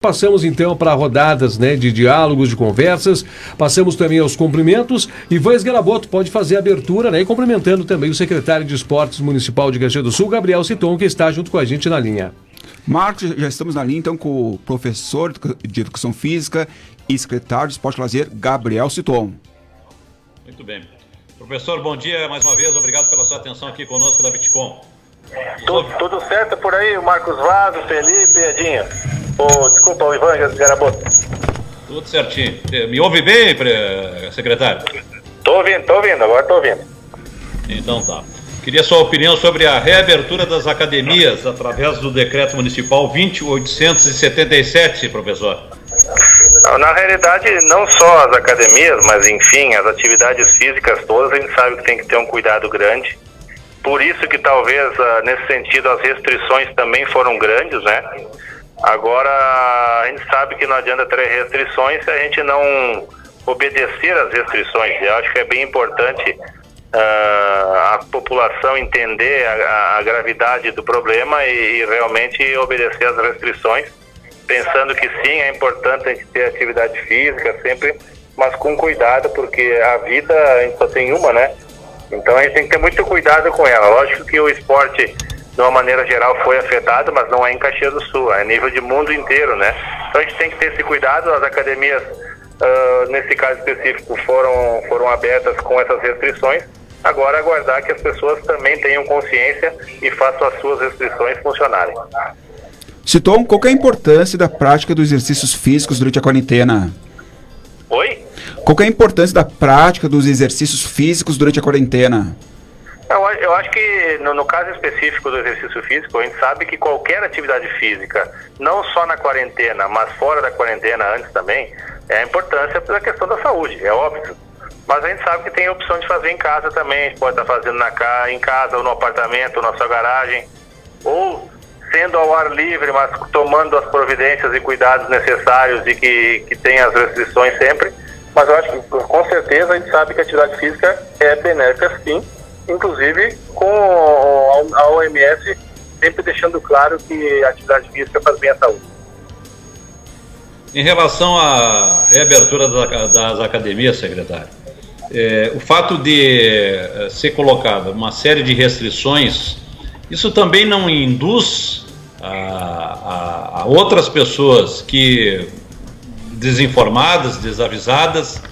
Passamos então para rodadas, de diálogos, de conversas, passamos também aos cumprimentos e Vans Garaboto pode fazer a abertura, e cumprimentando também o secretário de Esportes Municipal de Caxias do Sul, Gabriel Citon, que está junto com a gente na linha. Marcos, já estamos na linha então com o professor de Educação Física e secretário de Esporte e Lazer, Gabriel Citon. Muito bem. Professor, bom dia mais uma vez, obrigado pela sua atenção aqui conosco da Bitcom. Tudo certo por aí, o Marcos Vaz, Felipe, Edinho. Desculpa, o Ivan Garaboto. Tudo certinho. Me ouve bem, secretário? Tô ouvindo, agora tô ouvindo. Então tá. Queria sua opinião sobre a reabertura das academias através do decreto municipal 20.877, professor. Na realidade, não só as academias, mas enfim, as atividades físicas todas, a gente sabe que tem que ter um cuidado grande. Por isso que talvez, nesse sentido, as restrições também foram grandes, né? Agora, a gente sabe que não adianta ter restrições se a gente não obedecer às restrições. Eu acho que é bem importante a população entender a gravidade do problema e realmente obedecer às restrições, pensando que sim, é importante a gente ter atividade física sempre, mas com cuidado, porque a vida a gente só tem uma, né? Então a gente tem que ter muito cuidado com ela. Lógico que o esporte, de uma maneira geral, foi afetado, mas não é em Caxias do Sul, é a nível de mundo inteiro, né? Então a gente tem que ter esse cuidado. As academias, nesse caso específico, foram abertas com essas restrições. Agora aguardar que as pessoas também tenham consciência e façam as suas restrições funcionarem. Citon, qual que é a importância da prática dos exercícios físicos durante a quarentena? Oi? Qual que é a importância da prática dos exercícios físicos durante a quarentena? Eu acho que no caso específico do exercício físico, a gente sabe que qualquer atividade física, não só na quarentena, mas fora da quarentena antes também, é a importância da questão da saúde, é óbvio. Mas a gente sabe que tem a opção de fazer em casa também, a gente pode estar fazendo em casa ou no apartamento, ou na sua garagem, ou sendo ao ar livre, mas tomando as providências e cuidados necessários e que tem as restrições sempre. Mas eu acho que com certeza a gente sabe que a atividade física é benéfica sim, inclusive com a OMS sempre deixando claro que a atividade física faz bem à saúde. Em relação à reabertura das academias, secretário, o fato de ser colocada uma série de restrições, isso também não induz a outras pessoas que, desinformadas, desavisadas,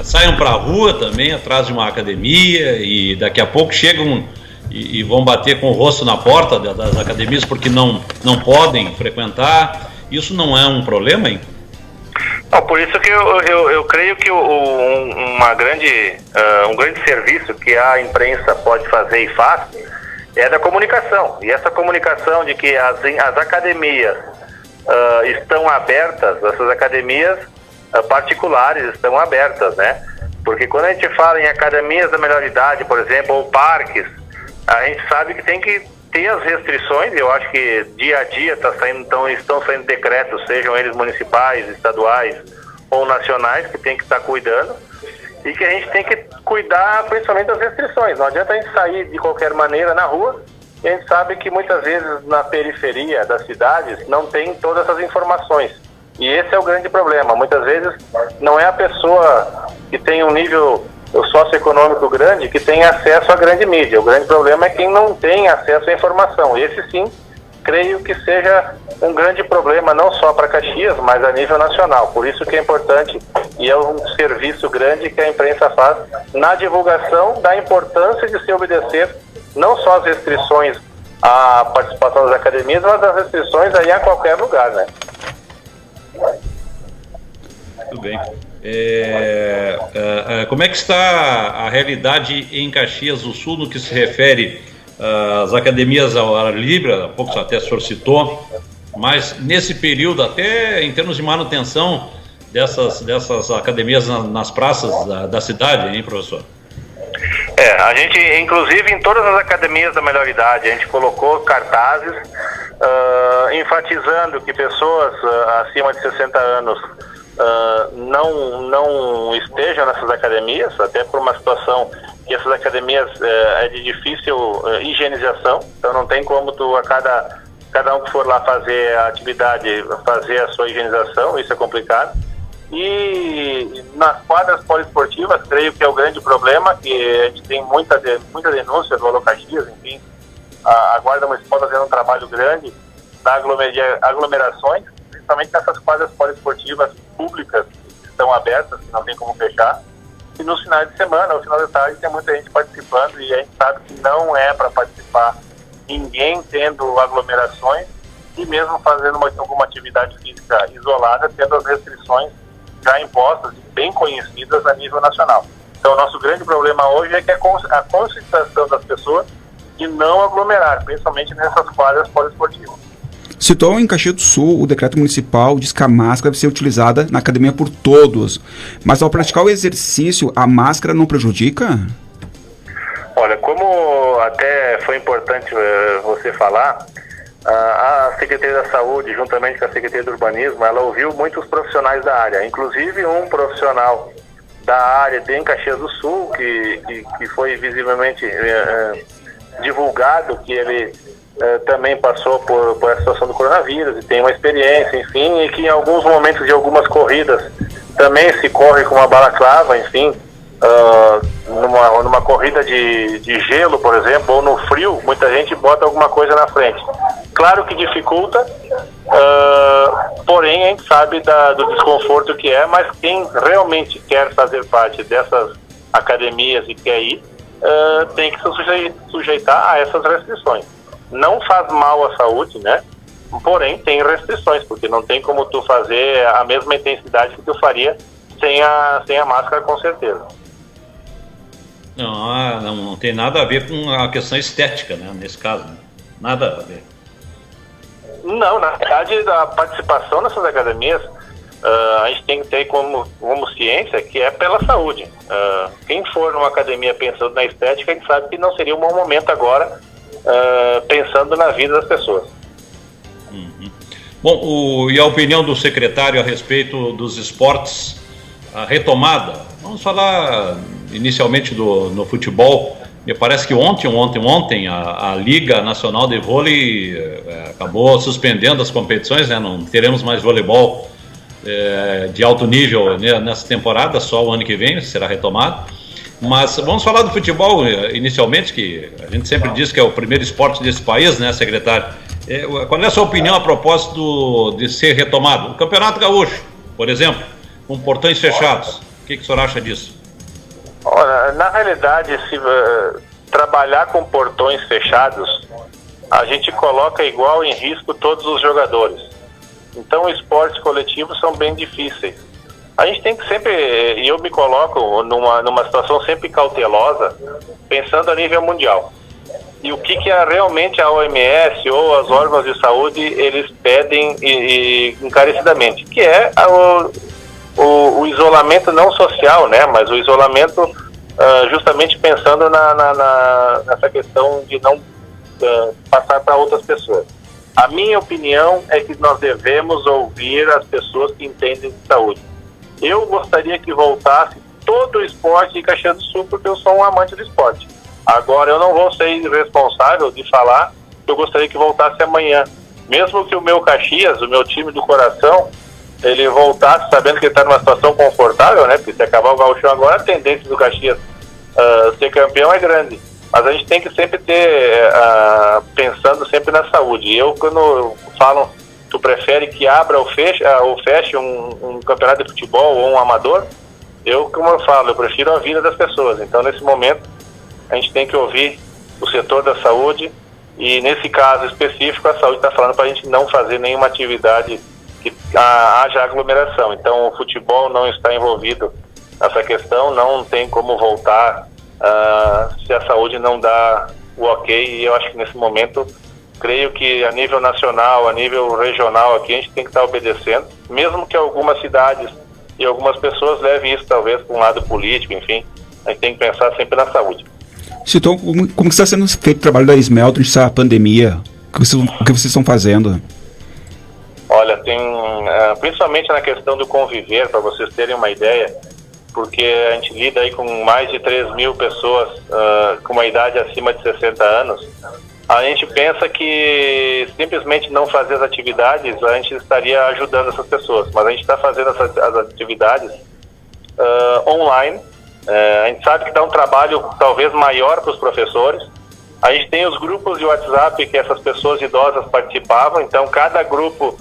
saiam para a rua também atrás de uma academia e daqui a pouco chegam e vão bater com o rosto na porta das academias porque não podem frequentar. Isso não é um problema, hein? Não, por isso que eu creio que um grande serviço que a imprensa pode fazer e faz é da comunicação. E essa comunicação de que as academias estão abertas, essas academias particulares estão abertas, né? Porque quando a gente fala em academias da melhor idade, por exemplo, ou parques, a gente sabe que tem que ter as restrições. Eu acho que dia a dia estão saindo decretos, sejam eles municipais, estaduais ou nacionais, que tem que estar cuidando e que a gente tem que cuidar principalmente das restrições. Não adianta a gente sair de qualquer maneira na rua. E a gente sabe que muitas vezes na periferia das cidades não tem todas essas informações. E esse é o grande problema. Muitas vezes não é a pessoa que tem um nível socioeconômico grande que tem acesso à grande mídia. O grande problema é quem não tem acesso à informação. Esse sim, creio que seja um grande problema não só para Caxias, mas a nível nacional. Por isso que é importante e é um serviço grande que a imprensa faz na divulgação da importância de se obedecer não só as restrições à participação das academias, mas as restrições aí a qualquer lugar, né? Tudo bem. Como é que está a realidade em Caxias do Sul no que se refere às academias ao ar livre? Há pouco até o senhor citou, mas nesse período, até em termos de manutenção dessas academias nas praças da cidade, hein, professor? A gente, inclusive em todas as academias da melhor idade, a gente colocou cartazes enfatizando que pessoas acima de 60 anos não estejam nessas academias, até por uma situação que essas academias é de difícil higienização, então não tem como tu a cada cada um que for lá fazer a atividade, fazer a sua higienização, isso é complicado. E nas quadras poliesportivas, creio que é o grande problema, que a gente tem muita denúncia do Alô Caxias, enfim, a Guarda Municipal está fazendo um trabalho grande de aglomerações, principalmente nessas quadras poliesportivas públicas que estão abertas, que não tem como fechar. E nos finais de semana, no final de tarde, tem muita gente participando e a gente sabe que não é para participar ninguém tendo aglomerações e mesmo fazendo alguma atividade física isolada, tendo as restrições já impostas e bem conhecidas a nível nacional. Então, o nosso grande problema hoje é que a conscientização das pessoas de não aglomerar, principalmente nessas quadras poliesportivas. Citou em Caxias do Sul, o decreto municipal diz que a máscara deve ser utilizada na academia por todos. Mas ao praticar o exercício, a máscara não prejudica? Olha, como até foi importante você falar, a Secretaria da Saúde, juntamente com a Secretaria do Urbanismo, ela ouviu muitos profissionais da área, inclusive um profissional da área de Caxias do Sul, que foi visivelmente divulgado que ele também passou por essa situação do coronavírus e tem uma experiência, enfim, e que em alguns momentos de algumas corridas também se corre com uma balaclava, enfim, numa corrida de gelo, por exemplo, ou no frio, muita gente bota alguma coisa na frente. Claro que dificulta, porém a gente sabe do desconforto que é, mas quem realmente quer fazer parte dessas academias e quer ir, tem que se sujeitar a essas restrições. Não faz mal à saúde, né? Porém, tem restrições, porque não tem como tu fazer a mesma intensidade que tu faria sem a máscara, com certeza. Não tem nada a ver com a questão estética, né? Nesse caso, né? Nada a ver. Não, na verdade, a participação nessas academias, a gente tem que ter como ciência que é pela saúde. Quem for numa academia pensando na estética, a gente sabe que não seria um bom momento agora, pensando na vida das pessoas. Uhum. Bom, e a opinião do secretário a respeito dos esportes, a retomada? Vamos falar inicialmente no futebol. Me parece que ontem a Liga Nacional de Vôlei acabou suspendendo as competições, né? Não teremos mais voleibol de alto nível nessa temporada, só o ano que vem será retomado. Mas vamos falar do futebol inicialmente, que a gente sempre diz que é o primeiro esporte desse país, né, secretário? Qual é a sua opinião a propósito de ser retomado? O Campeonato Gaúcho, por exemplo, com portões fechados. O que o senhor acha disso? Olha, na realidade, se trabalhar com portões fechados, a gente coloca igual em risco todos os jogadores. Então, esportes coletivos são bem difíceis. A gente tem que sempre, e eu me coloco numa situação sempre cautelosa, pensando a nível mundial. E o que realmente a OMS ou os órgãos de saúde, eles pedem encarecidamente, que é o isolamento não social, né, mas o isolamento justamente pensando nessa questão de não passar para outras pessoas. A minha opinião é que nós devemos ouvir as pessoas que entendem de saúde. Eu gostaria que voltasse todo o esporte de Caxias do Sul, porque eu sou um amante do esporte. Agora, eu não vou ser irresponsável de falar que eu gostaria que voltasse amanhã. Mesmo que o meu Caxias, o meu time do coração, ele voltasse sabendo que ele está numa situação confortável, né? Porque se acabar o Gauchão agora, a tendência do Caxias ser campeão é grande. Mas a gente tem que sempre ter, pensando sempre na saúde. Eu, quando falam, tu prefere que abra ou feche um campeonato de futebol ou um amador, como eu falo, eu prefiro a vida das pessoas. Então, nesse momento, a gente tem que ouvir o setor da saúde e, nesse caso específico, a saúde está falando para a gente não fazer nenhuma atividade que haja aglomeração. Então, o futebol não está envolvido nessa questão, não tem como voltar se a saúde não dá o ok, e eu acho que nesse momento, creio que a nível nacional, a nível regional aqui, a gente tem que estar obedecendo, mesmo que algumas cidades e algumas pessoas levem isso talvez para um lado político, enfim, a gente tem que pensar sempre na saúde. Citou como está sendo feito o trabalho da Ismel durante essa pandemia? O que vocês estão fazendo? Olha, tem principalmente na questão do conviver, para vocês terem uma ideia, porque a gente lida aí com mais de 3 mil pessoas com uma idade acima de 60 anos, a gente pensa que simplesmente não fazer as atividades, a gente estaria ajudando essas pessoas. Mas a gente está fazendo as atividades online. A gente sabe que dá um trabalho talvez maior para os professores. A gente tem os grupos de WhatsApp que essas pessoas idosas participavam. Então, cada grupo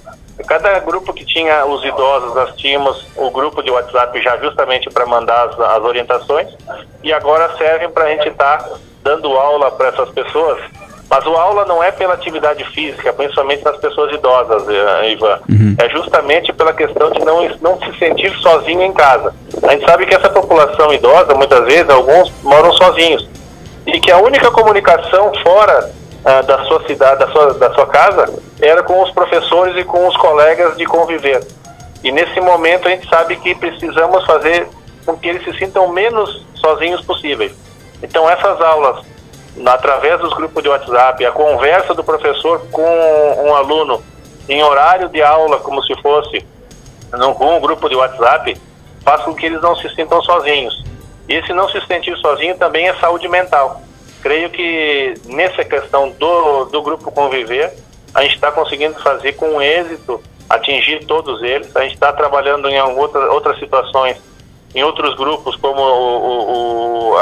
que tinha os idosos, nós tínhamos o grupo de WhatsApp já justamente para mandar as orientações. E agora servem para a gente estar dando aula para essas pessoas. Mas a aula não é pela atividade física, principalmente nas pessoas idosas, Ivan. É justamente pela questão de não se sentir sozinho em casa. A gente sabe que essa população idosa, muitas vezes, alguns moram sozinhos. E que a única comunicação fora da sua cidade, da sua casa, era com os professores e com os colegas de conviver. E nesse momento a gente sabe que precisamos fazer com que eles se sintam menos sozinhos possíveis. Então essas aulas, através dos grupos de WhatsApp, a conversa do professor com um aluno em horário de aula, como se fosse com um grupo de WhatsApp, faz com que eles não se sintam sozinhos. E esse não se sentir sozinho também é saúde mental. Creio que nessa questão do grupo conviver, a gente está conseguindo fazer com êxito, atingir todos eles. A gente está trabalhando em outras situações, em outros grupos, como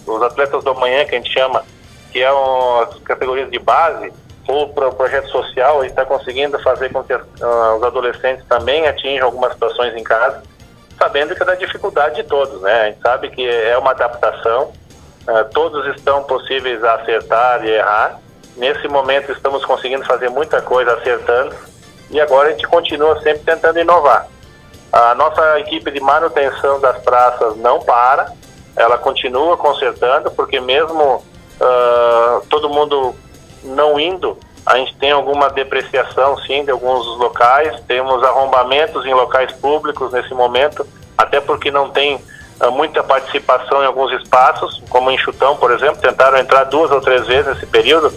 os atletas do amanhã, que a gente chama, que é as categorias de base, ou para o projeto social. A gente está conseguindo fazer com que os adolescentes também atinjam algumas situações em casa, sabendo que é da dificuldade de todos, né? A gente sabe que é uma adaptação, todos estão possíveis a acertar e errar. Nesse momento estamos conseguindo fazer muita coisa acertando, e agora a gente continua sempre tentando inovar. A nossa equipe de manutenção das praças não para, ela continua consertando, porque mesmo todo mundo não indo, a gente tem alguma depreciação sim de alguns locais, temos arrombamentos em locais públicos nesse momento, até porque não tem muita participação em alguns espaços, como em Chutão, por exemplo, tentaram entrar 2 ou 3 vezes nesse período,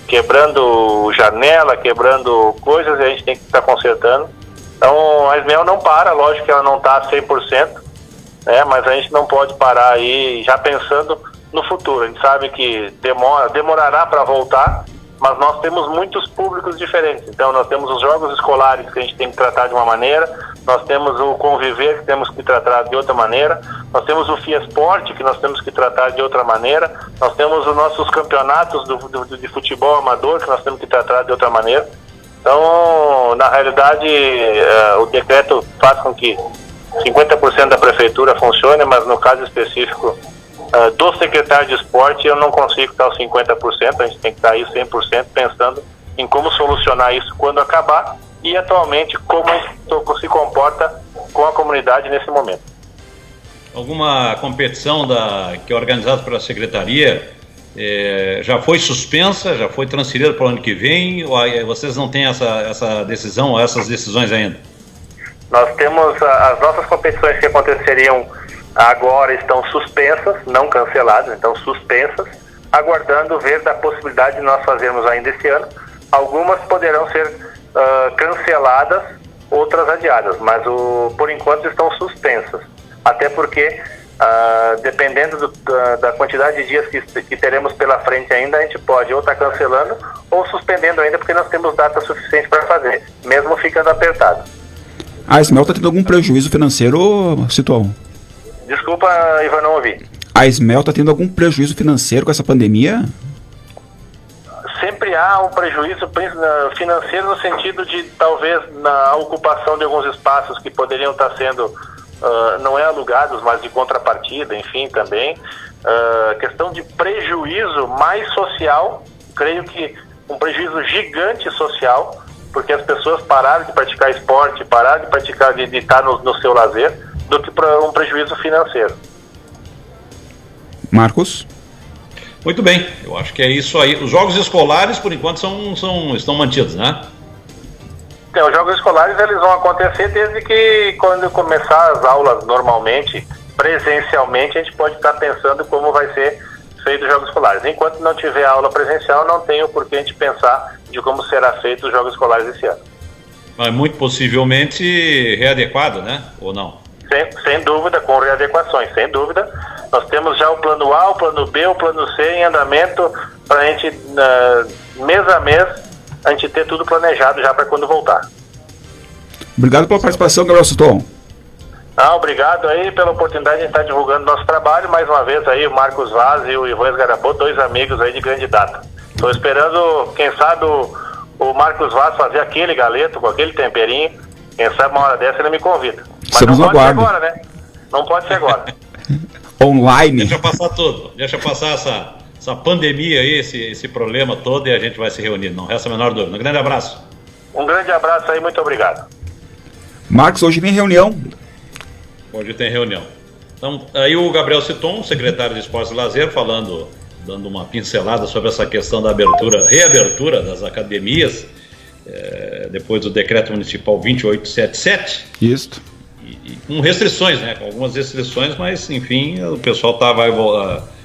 quebrando janela, quebrando coisas, e a gente tem que estar consertando. Então a Ismel não para, lógico que ela não está a 100%, né, mas a gente não pode parar aí já pensando no futuro. A gente sabe que demorará para voltar, mas nós temos muitos públicos diferentes. Então nós temos os jogos escolares, que a gente tem que tratar de uma maneira, nós temos o conviver, que temos que tratar de outra maneira, nós temos o FIESPORT, que nós temos que tratar de outra maneira, nós temos os nossos campeonatos de futebol amador, que nós temos que tratar de outra maneira. Então, na realidade, o decreto faz com que 50% da prefeitura funcione, mas no caso específico do secretário de esporte, eu não consigo estar aos 50%, a gente tem que estar aí 100% pensando em como solucionar isso quando acabar, e atualmente como se comporta com a comunidade nesse momento. Alguma competição que é organizada pela secretaria já foi suspensa, já foi transferida para o ano que vem, ou vocês não têm essa decisão ou essas decisões ainda? Nós temos as nossas competições que aconteceriam agora estão suspensas, não canceladas, então suspensas, aguardando ver da possibilidade de nós fazermos ainda esse ano. Algumas poderão ser canceladas, outras adiadas, mas por enquanto estão suspensas, até porque dependendo da quantidade de dias que teremos pela frente ainda, a gente pode ou estar cancelando ou suspendendo ainda, porque nós temos data suficiente para fazer, mesmo ficando apertado. A Ismel está tendo algum prejuízo financeiro, Situal? Desculpa, Ivan, não ouvi. A Ismel está tendo algum prejuízo financeiro com essa pandemia? Sempre há um prejuízo financeiro no sentido de, talvez, na ocupação de alguns espaços que poderiam estar sendo, não é alugados, mas de contrapartida, enfim, também. Questão de prejuízo mais social, creio que um prejuízo gigante social, porque as pessoas pararam de praticar esporte, pararam de praticar, de estar no seu lazer, do que para um prejuízo financeiro. Marcos? Muito bem, eu acho que é isso aí. Os jogos escolares, por enquanto, estão mantidos, né? Então, os jogos escolares eles vão acontecer desde que, quando começar as aulas normalmente, presencialmente, a gente pode estar pensando como vai ser feito os jogos escolares. Enquanto não tiver aula presencial, não tem o porquê a gente pensar de como será feito os jogos escolares esse ano. Mas muito possivelmente readequado, né? Ou não? Sem dúvida, com readequações, sem dúvida. Nós temos já o plano A, o plano B, o plano C em andamento para a gente mês a mês, a gente ter tudo planejado já para quando voltar. Obrigado pela participação, Gabriel Sutton. Obrigado aí pela oportunidade de estar divulgando nosso trabalho. Mais uma vez aí o Marcos Vaz e o Ivan Esgarabô, 2 amigos aí de grande data. Estou esperando, quem sabe, o Marcos Vaz fazer aquele galeto com aquele temperinho. Quem sabe uma hora dessa ele me convida. Mas Estamos não no pode ser aguardo. agora, né? Não pode ser agora. Online. Deixa passar tudo, deixa passar essa pandemia aí, esse problema todo, e a gente vai se reunir, não resta a menor dúvida. Um grande abraço. Um grande abraço aí, muito obrigado. Marcos, hoje tem reunião. Hoje tem reunião. Então, aí o Gabriel Sutton, secretário de Esportes e Lazer, dando uma pincelada sobre essa questão da reabertura das academias, depois do decreto municipal 2877. Isso. Com restrições, né? Com algumas restrições, mas enfim, o pessoal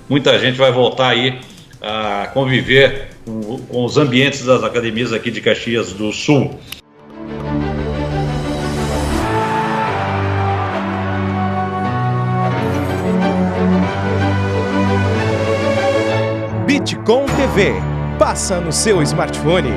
muita gente vai voltar aí a conviver com os ambientes das academias aqui de Caxias do Sul. Bitcom TV. Passa no seu smartphone.